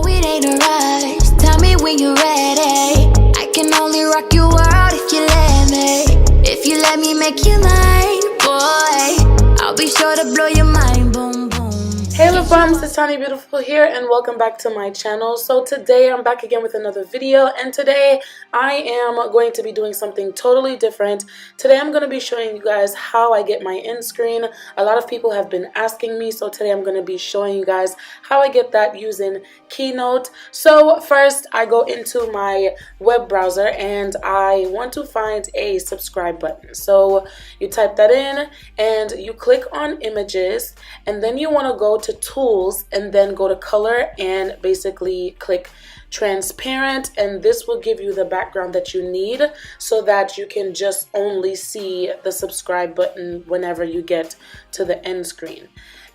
it ain't a rush. Tell me when you're ready. I can only rock your world if you let me. If you let me make you mine, boy, I'll be sure to blow your mind, boom, boom. Hey love bombs, it's Tanyabeautiful here and welcome back to my channel. So today I'm back again with another video, and today I am going to be doing something totally different. Today I'm going to be showing you guys how I get my end screen. A lot of people have been asking me, so today I'm going to be showing you guys how I get that using Keynote. So first I go into my web browser and I want to find a subscribe button. So you type that in and you click on images, and then you want to go to tools and then go to color and basically click transparent, and this will give you the background that you need so that you can just only see the subscribe button whenever you get to the end screen.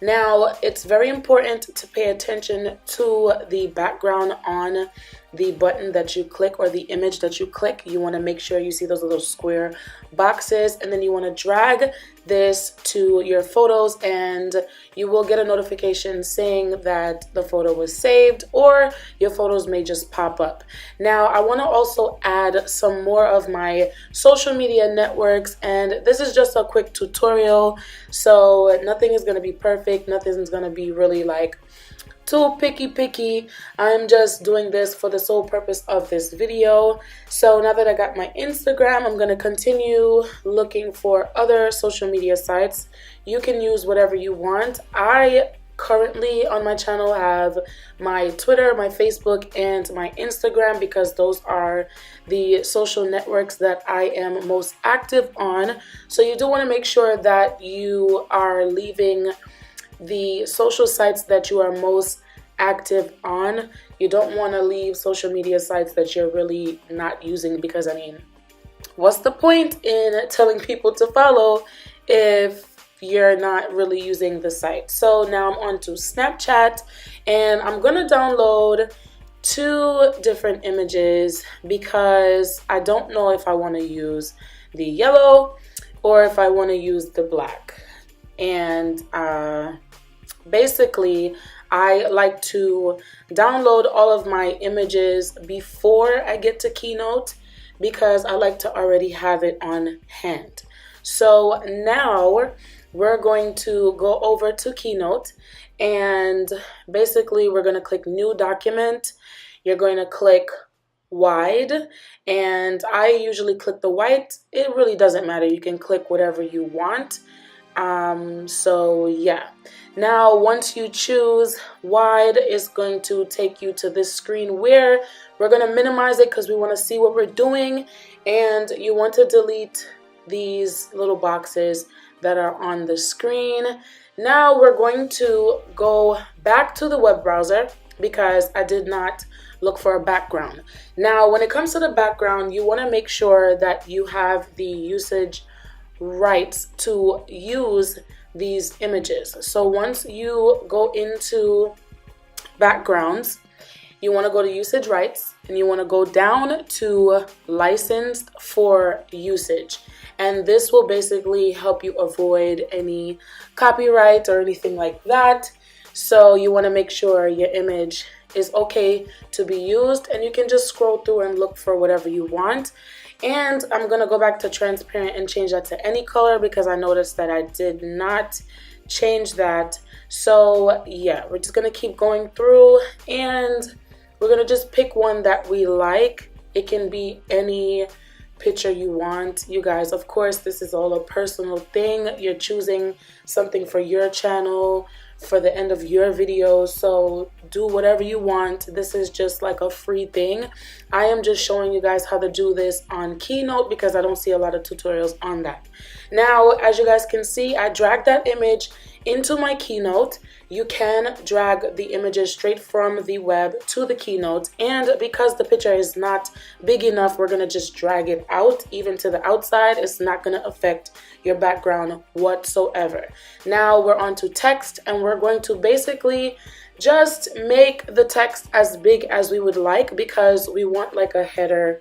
Now, it's very important to pay attention to the background on the button that you click or the image that you click. You want to make sure you see those little square boxes, and then you want to drag this to your photos, and you will get a notification saying that the photo was saved, or your photos may just pop up. Now, I want to also add some more of my social media networks, and this is just a quick tutorial, so nothing is going to be perfect, nothing is going to be really like too picky. I'm just doing this for the sole purpose of this video. So now that I got my Instagram, I'm going to continue looking for other social media sites. You can use whatever you want. I currently on my channel have my Twitter, my Facebook, and my Instagram because those are the social networks that I am most active on. So you do want to make sure that you are leaving the social sites that you are most active on. You don't want to leave social media sites that you're really not using, because I mean, what's the point in telling people to follow if you're not really using the site? So now I'm on to Snapchat, and I'm gonna download 2 different images because I don't know if I want to use the yellow or if I want to use the black. And basically I like to download all of my images before I get to Keynote because I like to already have it on hand. So now we're going to go over to Keynote, and basically we're going to click new document. You're going to click wide, and I usually click the white. It really doesn't matter. You can click whatever you want. So yeah, now once you choose wide, it's going to take you to this screen where we're going to minimize it because we want to see what we're doing, and you want to delete these little boxes that are on the screen. Now we're going to go back to the web browser because I did not look for a background. Now when it comes to the background, you want to make sure that you have the usage rights to use these images. So once you go into backgrounds, you want to go to usage rights, and you want to go down to licensed for usage, and this will basically help you avoid any copyright or anything like that. So you want to make sure your image is okay to be used, and you can just scroll through and look for whatever you want. And I'm going to go back to transparent and change that to any color because I noticed that I did not change that. So yeah, we're just going to keep going through, and we're going to just pick one that we like. It can be any picture you want. You guys, of course, this is all a personal thing. You're choosing something for your channel, for the end of your video, so do whatever you want. This is just like a free thing. I am just showing you guys how to do this on Keynote because I don't see a lot of tutorials on that. Now, as you guys can see, I dragged that image into my Keynote. You can drag the images straight from the web to the Keynote, and because the picture is not big enough, we're gonna just drag it out even to the outside. It's not gonna affect your background whatsoever. Now we're on to text, and we're going to basically just make the text as big as we would like because we want like a header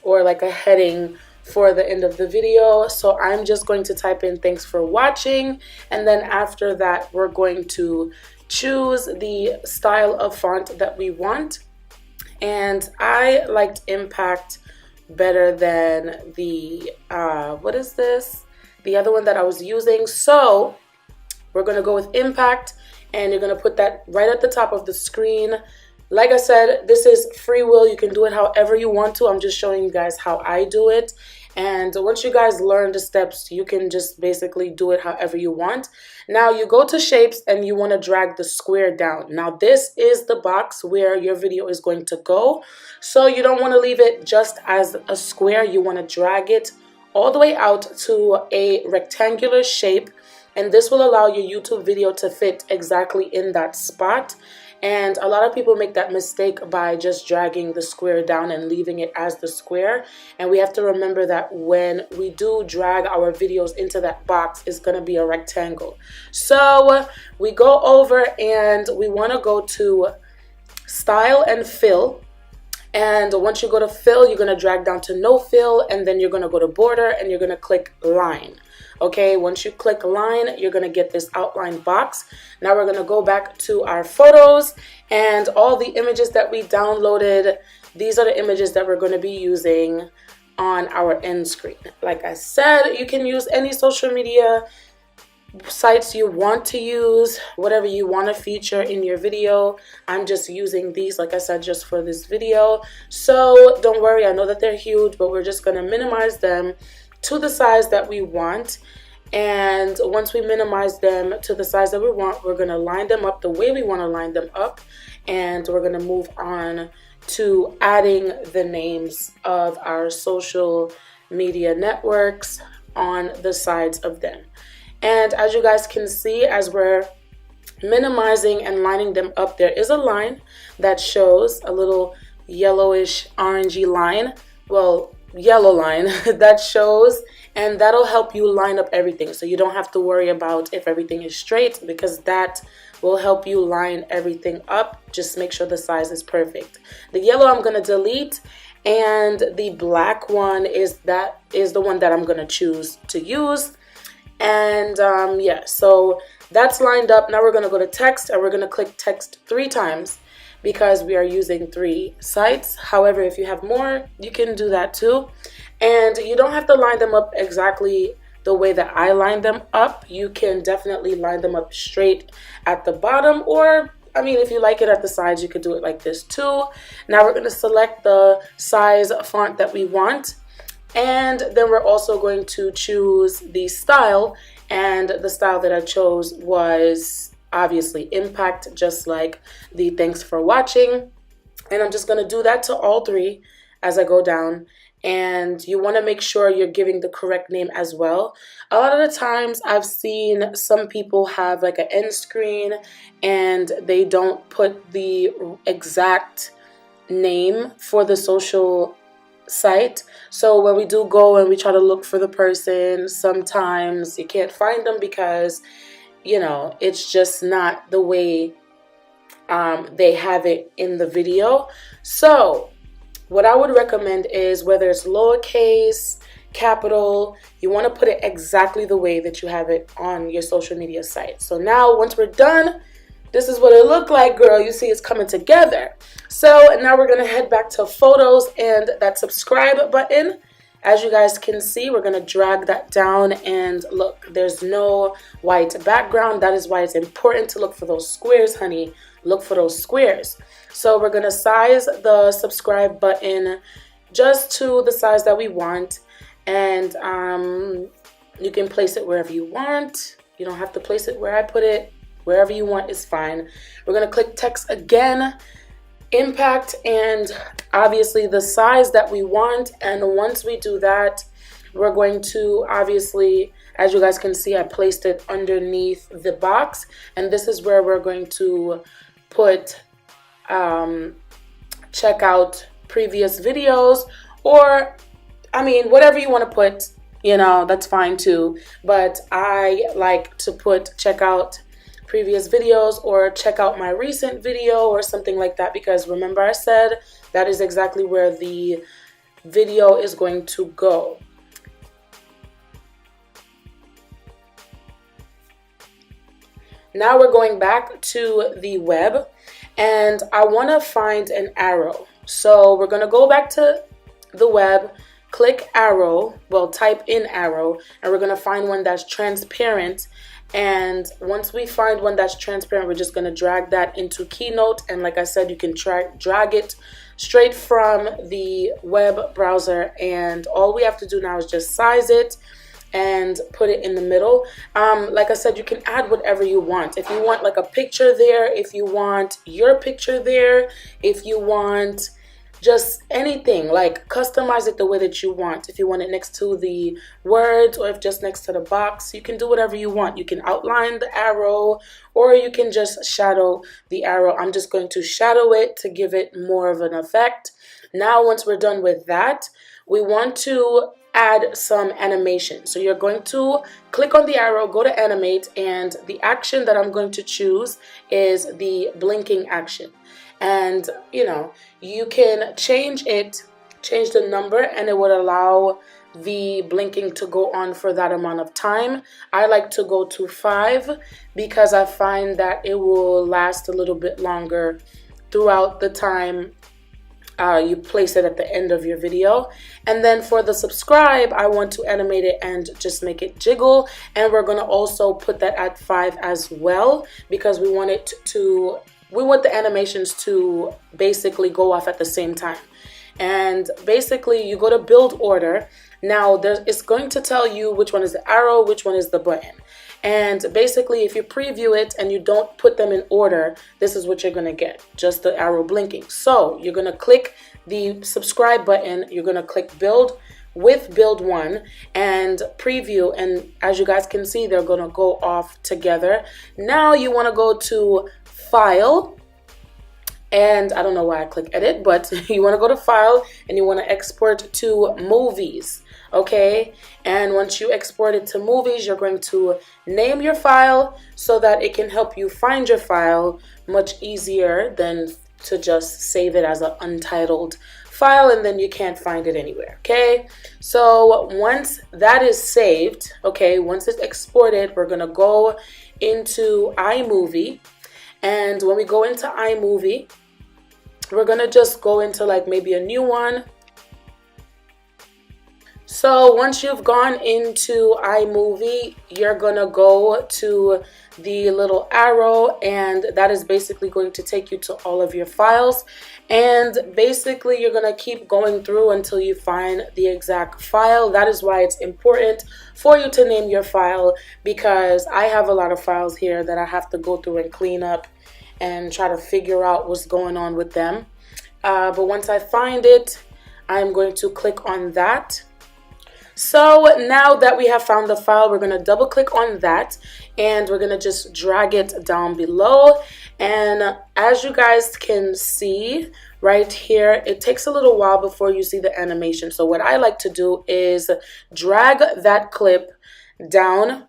or like a heading for the end of the video. So I'm just going to type in thanks for watching, and then after that we're going to choose the style of font that we want. And I liked Impact better than the, what is this? The other one that I was using. So we're going to go with Impact, and you're going to put that right at the top of the screen. Like I said, this is free will. You can do it however you want to. I'm just showing you guys how I do it. And once you guys learn the steps, you can just basically do it however you want. Now you go to shapes and you want to drag the square down. Now this is the box where your video is going to go. So you don't want to leave it just as a square. You want to drag it all the way out to a rectangular shape. And this will allow your YouTube video to fit exactly in that spot. And a lot of people make that mistake by just dragging the square down and leaving it as the square. And we have to remember that when we do drag our videos into that box, it's going to be a rectangle. So we go over and we want to go to Style and Fill. And once you go to Fill, you're going to drag down to No Fill, and then you're going to go to Border and you're going to click Line. Okay, once you click Line, you're going to get this outline box. Now we're going to go back to our photos, and all the images that we downloaded, these are the images that we're going to be using on our end screen. Like I said, you can use any social media sites you want to use, whatever you want to feature in your video. I'm just using these, like I said, just for this video. So don't worry, I know that they're huge, but we're just going to minimize them to the size that we want. And once we minimize them to the size that we want, we're going to line them up the way we want to line them up. And we're going to move on to adding the names of our social media networks on the sides of them. And as you guys can see, as we're minimizing and lining them up, there is a line that shows a little yellowish orangey line. Well, yellow line that shows, and that'll help you line up everything. So you don't have to worry about if everything is straight, because that will help you line everything up. Just make sure the size is perfect. The yellow I'm going to delete, and the black one is the one that I'm going to choose to use. And yeah, so that's lined up. Now we're going to go to text, and we're going to click text 3 times because we are using 3 sites. However, if you have more, you can do that too. And you don't have to line them up exactly the way that I lined them up. You can definitely line them up straight at the bottom, or I mean, if you like it at the sides, you could do it like this too. Now we're going to select the size font that we want. And then we're also going to choose the style, and the style that I chose was obviously Impact, just like the thanks for watching. And I'm just going to do that to all 3 as I go down. And you want to make sure you're giving the correct name as well. A lot of the times I've seen some people have like an end screen and they don't put the exact name for the social site. So when we do go and we try to look for the person, sometimes you can't find them because, you know, it's just not the way they have it in the video. So what I would recommend is, whether it's lowercase, capital, you want to put it exactly the way that you have it on your social media site. So now once we're done, this is what it looked like, girl. You see it's coming together. So now we're going to head back to photos and that subscribe button. As you guys can see, we're going to drag that down, and look, there's no white background. That is why it's important to look for those squares, honey. Look for those squares. So we're going to size the subscribe button just to the size that we want. And you can place it wherever you want. You don't have to place it where I put it. Wherever you want is fine. We're going to click text again, Impact, and obviously the size that we want. And once we do that, we're going to obviously, as you guys can see, I placed it underneath the box. And this is where we're going to put check out previous videos, or I mean, whatever you want to put, you know, that's fine too. But I like to put check out previous videos or check out my recent video or something like that, because remember I said that is exactly where the video is going to go. Now we're going back to the web, and I want to find an arrow. So we're going to go back to the web, click arrow, well, type in arrow, and we're going to find one that's transparent. And once we find one that's transparent, we're just going to drag that into Keynote. And like I said, you can drag it straight from the web browser, and all we have to do now is just size it and put it in the middle. Like I said, you can add whatever you want. If you want like a picture there, if you want your picture there, if you want just anything, like customize it the way that you want. If you want it next to the words, or if just next to the box, you can do whatever you want. You can outline the arrow, or you can just shadow the arrow. I'm just going to shadow it to give it more of an effect. Now, once we're done with that, we want to add some animation. So you're going to click on the arrow, go to animate, and the action that I'm going to choose is the blinking action. And you can change the number, and it would allow the blinking to go on for that amount of time. I like to go to 5 because I find that it will last a little bit longer throughout the time you place it at the end of your video. And then for the subscribe, I want to animate it and just make it jiggle, and we're going to also put that at 5 as well, because we want the animations to basically go off at the same time. And basically you go to build order. Now it's going to tell you which one is the arrow, which one is the button. And basically if you preview it and you don't put them in order, this is what you're going to get, just the arrow blinking. So you're going to click the subscribe button, you're going to click build with build 1 and preview, and as you guys can see, they're going to go off together. Now you want to go to file, and I don't know why I click edit, but you want to go to file and you want to export to movies. Okay, and once you export it to movies, you're going to name your file so that it can help you find your file much easier than to just save it as an untitled file and then you can't find it anywhere. Okay, so once that is saved, okay, once it's exported, we're gonna go into iMovie. And when we go into iMovie, we're gonna just go into like maybe a new one. So once you've gone into iMovie, you're gonna go to the little arrow, and that is basically going to take you to all of your files. And basically you're gonna keep going through until you find the exact file. That is why it's important for you to name your file, because I have a lot of files here that I have to go through and clean up and try to figure out what's going on with them. But once I find it, I'm going to click on that. So now that we have found the file, we're going to double click on that and we're going to just drag it down below. And as you guys can see right here, it takes a little while before you see the animation. So what I like to do is drag that clip down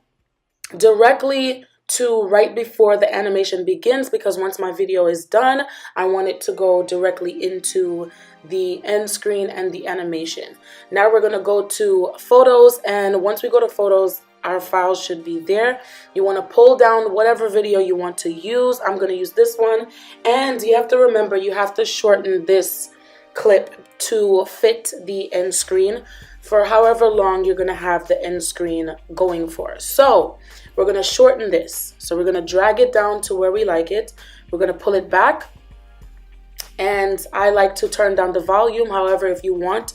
directly to right before the animation begins, because once my video is done, I want it to go directly into the end screen and the animation. Now we're going to go to photos, and once we go to photos, our files should be there. You want to pull down whatever video you want to use. I'm going to use this one, and you have to remember you have to shorten this clip to fit the end screen for however long you're going to have the end screen going for. So we're going to shorten this. So we're going to drag it down to where we like it. We're going to pull it back. And I like to turn down the volume. However, if you want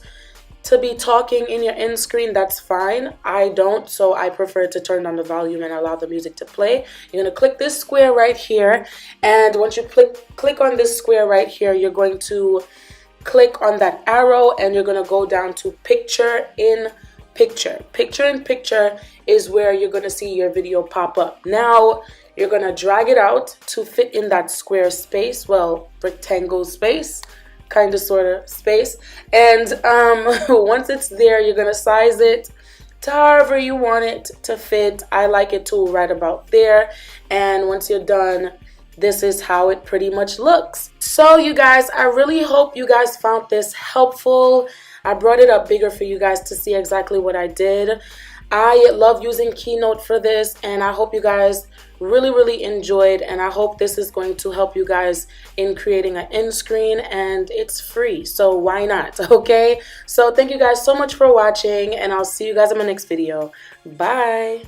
to be talking in your end screen, that's fine. I don't, so I prefer to turn down the volume and allow the music to play. You're going to click this square right here. And once you click on this square right here, you're going to click on that arrow and you're going to go down to picture in picture. Picture in picture is where you're going to see your video pop up. Now you're going to drag it out to fit in that square space, well, rectangle space, kind of sort of space. And once it's there, you're going to size it to however you want it to fit. I like it to right about there. And once you're done, this is how it pretty much looks. So you guys, I really hope you guys found this helpful. I brought it up bigger for you guys to see exactly what I did. I love using Keynote for this, and I hope you guys really enjoyed, and I hope this is going to help you guys in creating an end screen, and it's free, so why not? Okay, so thank you guys so much for watching, and I'll see you guys in my next video. Bye.